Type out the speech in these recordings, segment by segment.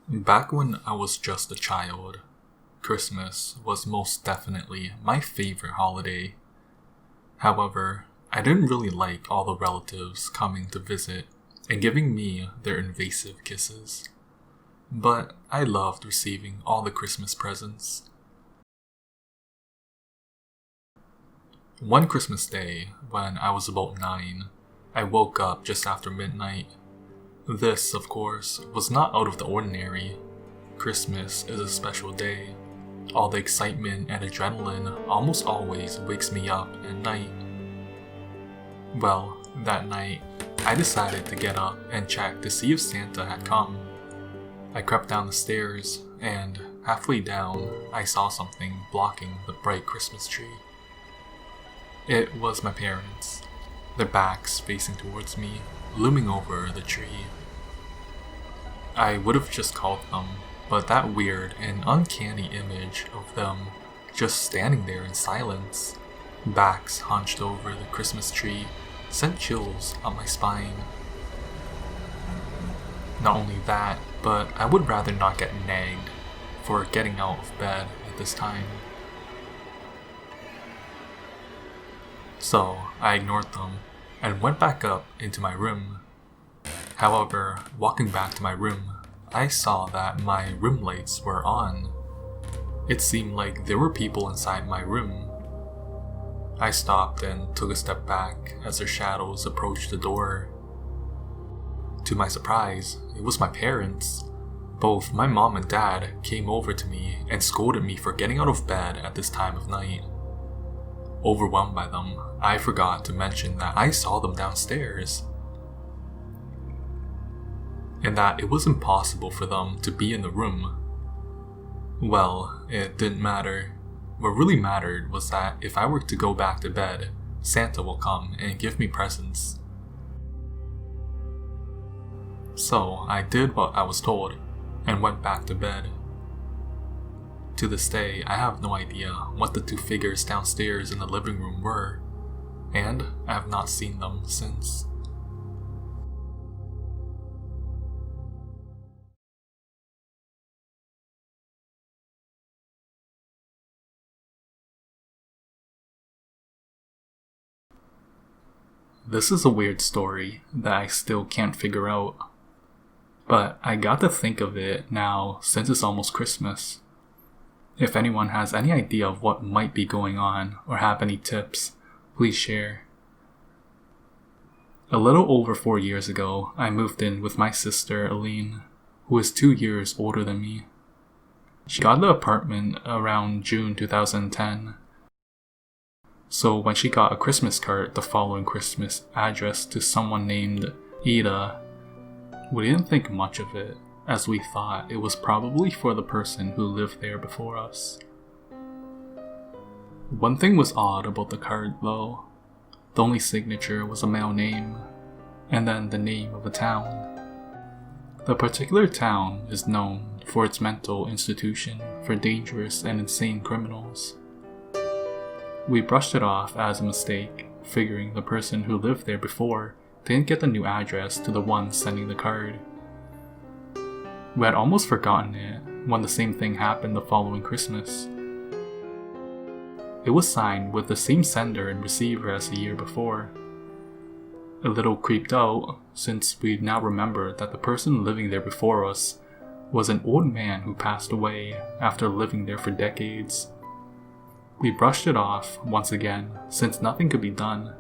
Back when I was just a child, Christmas was most definitely my favorite holiday. However, I didn't really like all the relatives coming to visit and giving me their invasive kisses. But I loved receiving all the Christmas presents. One Christmas day, when I was about 9, I woke up just after midnight. This, of course, was not out of the ordinary. Christmas is a special day. All the excitement and adrenaline almost always wakes me up at night. Well, that night, I decided to get up and check to see if Santa had come. I crept down the stairs, and halfway down, I saw something blocking the bright Christmas tree. It was my parents, their backs facing towards me, looming over the tree. I would have just called them, but that weird and uncanny image of them just standing there in silence, backs hunched over the Christmas tree, sent chills up my spine. Not only that, but I would rather not get nagged for getting out of bed at this time. So I ignored them and went back up into my room. However, walking back to my room, I saw that my room lights were on. It seemed like there were people inside my room. I stopped and took a step back as their shadows approached the door. To my surprise, it was my parents. Both my mom and dad came over to me and scolded me for getting out of bed at this time of night. Overwhelmed by them, I forgot to mention that I saw them downstairs, and that it was impossible for them to be in the room. Well, it didn't matter. What really mattered was that if I were to go back to bed, Santa will come and give me presents. So I did what I was told and went back to bed. To this day, I have no idea what the two figures downstairs in the living room were, and I have not seen them since. This is a weird story that I still can't figure out, but I got to think of it now since it's almost Christmas. If anyone has any idea of what might be going on or have any tips, please share. A little over 4 years ago, I moved in with my sister Aline, who is 2 years older than me. She got the apartment around June 2010. So when she got a Christmas card the following Christmas addressed to someone named Ida, we didn't think much of it, as we thought it was probably for the person who lived there before us. One thing was odd about the card though. The only signature was a male name, and then the name of a town. The particular town is known for its mental institution for dangerous and insane criminals. We brushed it off as a mistake, figuring the person who lived there before didn't get the new address to the one sending the card. We had almost forgotten it when the same thing happened the following Christmas. It was signed with the same sender and receiver as the year before. A little creeped out, since we now remembered that the person living there before us was an old man who passed away after living there for decades. We brushed it off once again, since nothing could be done.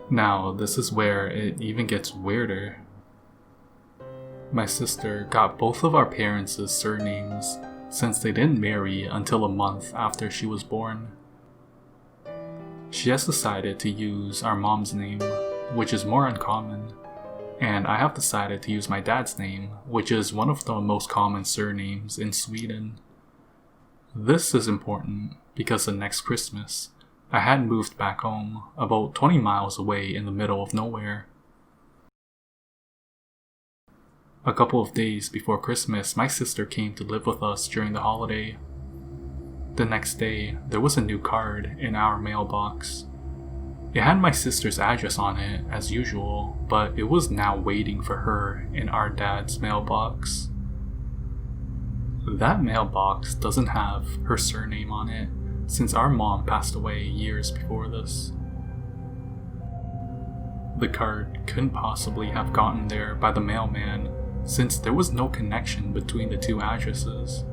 Now, this is where it even gets weirder. My sister got both of our parents' surnames since they didn't marry until a month after she was born. She has decided to use our mom's name, which is more uncommon, and I have decided to use my dad's name, which is one of the most common surnames in Sweden. This is important because the next Christmas, I had moved back home, about 20 miles away in the middle of nowhere. A couple of days before Christmas, my sister came to live with us during the holiday. The next day, there was a new card in our mailbox. It had my sister's address on it, as usual, but it was now waiting for her in our dad's mailbox. That mailbox doesn't have her surname on it, since our mom passed away years before this. The card couldn't possibly have gotten there by the mailman, since there was no connection between the two addresses.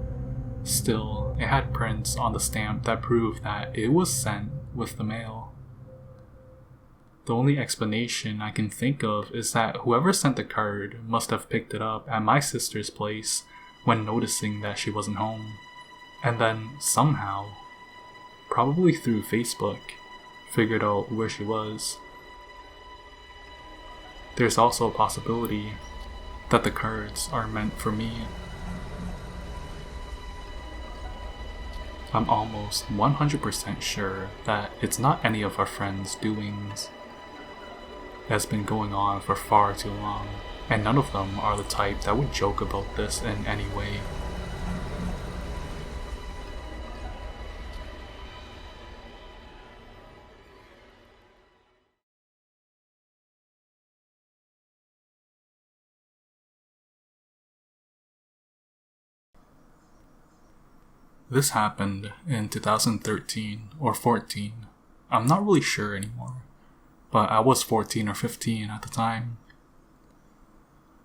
Still, it had prints on the stamp that proved that it was sent with the mail. The only explanation I can think of is that whoever sent the card must have picked it up at my sister's place when noticing that she wasn't home, and then somehow, probably through Facebook, figured out where she was. There's also a possibility that the cards are meant for me. I'm almost 100% sure that it's not any of our friends' doings. It has been going on for far too long, and none of them are the type that would joke about this in any way. This happened in 2013 or 14. I'm not really sure anymore, but I was 14 or 15 at the time.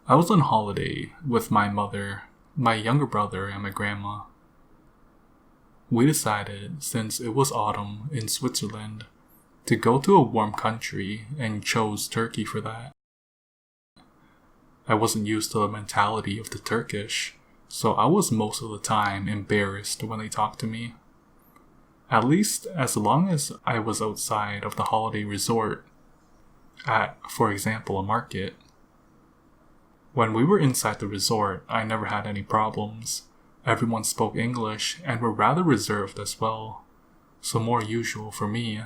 I was on holiday with my mother, my younger brother, and my grandma. We decided, since it was autumn in Switzerland, to go to a warm country and chose Turkey for that. I wasn't used to the mentality of the Turkish, so I was most of the time embarrassed when they talked to me. At least as long as I was outside of the holiday resort, at, for example, a market. When we were inside the resort, I never had any problems. Everyone spoke English and were rather reserved as well, so more usual for me.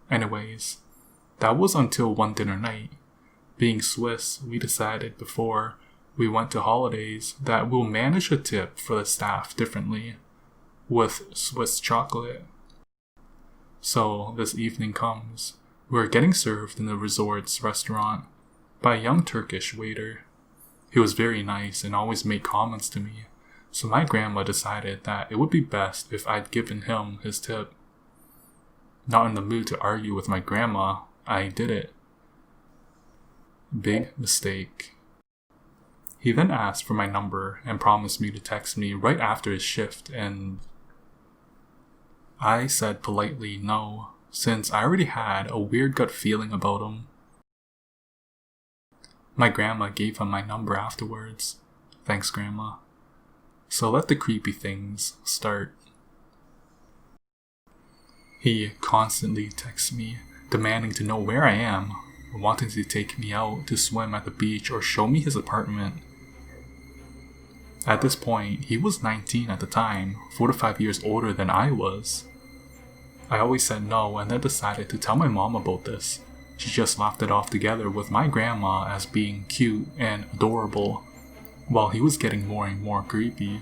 Anyways, that was until one dinner night. Being Swiss, we decided before we went to holidays that we'll manage a tip for the staff differently, with Swiss chocolate. So this evening comes. We're getting served in the resort's restaurant by a young Turkish waiter. He was very nice and always made comments to me, so my grandma decided that it would be best if I'd given him his tip. Not in the mood to argue with my grandma, I did it. Big mistake. He then asked for my number and promised me to text me right after his shift, and I said politely no, since I already had a weird gut feeling about him. My grandma gave him my number afterwards. Thanks, Grandma. So let the creepy things start. He constantly texts me, demanding to know where I am, wanting to take me out to swim at the beach or show me his apartment. At this point, he was 19 at the time, 4 to 5 years older than I was. I always said no and then decided to tell my mom about this. She just laughed it off together with my grandma as being cute and adorable, while he was getting more and more creepy.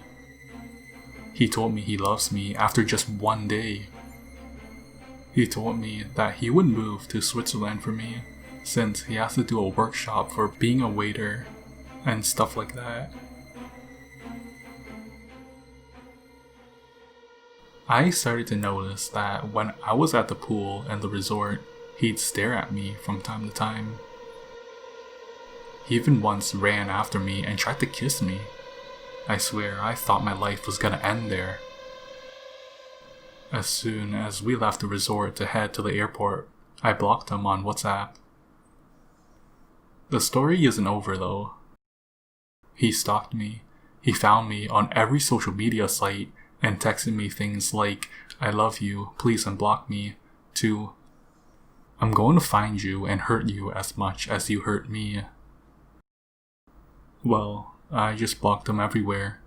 He told me he loves me after just one day. He told me that he would move to Switzerland for me, since he has to do a workshop for being a waiter and stuff like that. I started to notice that when I was at the pool and the resort, he'd stare at me from time to time. He even once ran after me and tried to kiss me. I swear, I thought my life was gonna end there. As soon as we left the resort to head to the airport, I blocked him on WhatsApp. The story isn't over though. He stalked me. He found me on every social media site and texted me things like, "I love you, please unblock me," to, "I'm going to find you and hurt you as much as you hurt me." Well, I just blocked him everywhere.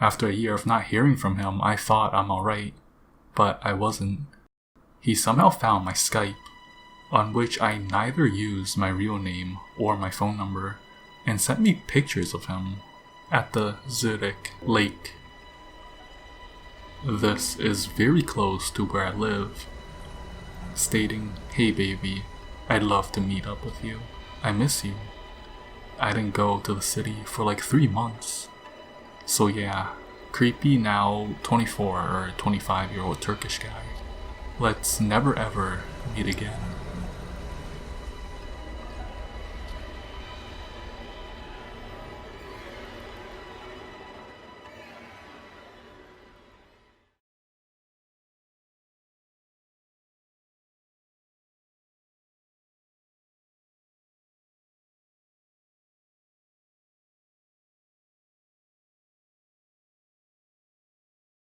After a year of not hearing from him, I thought I'm alright, but I wasn't. He somehow found my Skype, on which I neither used my real name or my phone number, and sent me pictures of him at the Zurich lake. This is very close to where I live, stating, "Hey baby, I'd love to meet up with you. I miss you. I didn't go to the city for like 3 months." So yeah, creepy now 24 or 25-year-old Turkish guy. Let's never ever meet again.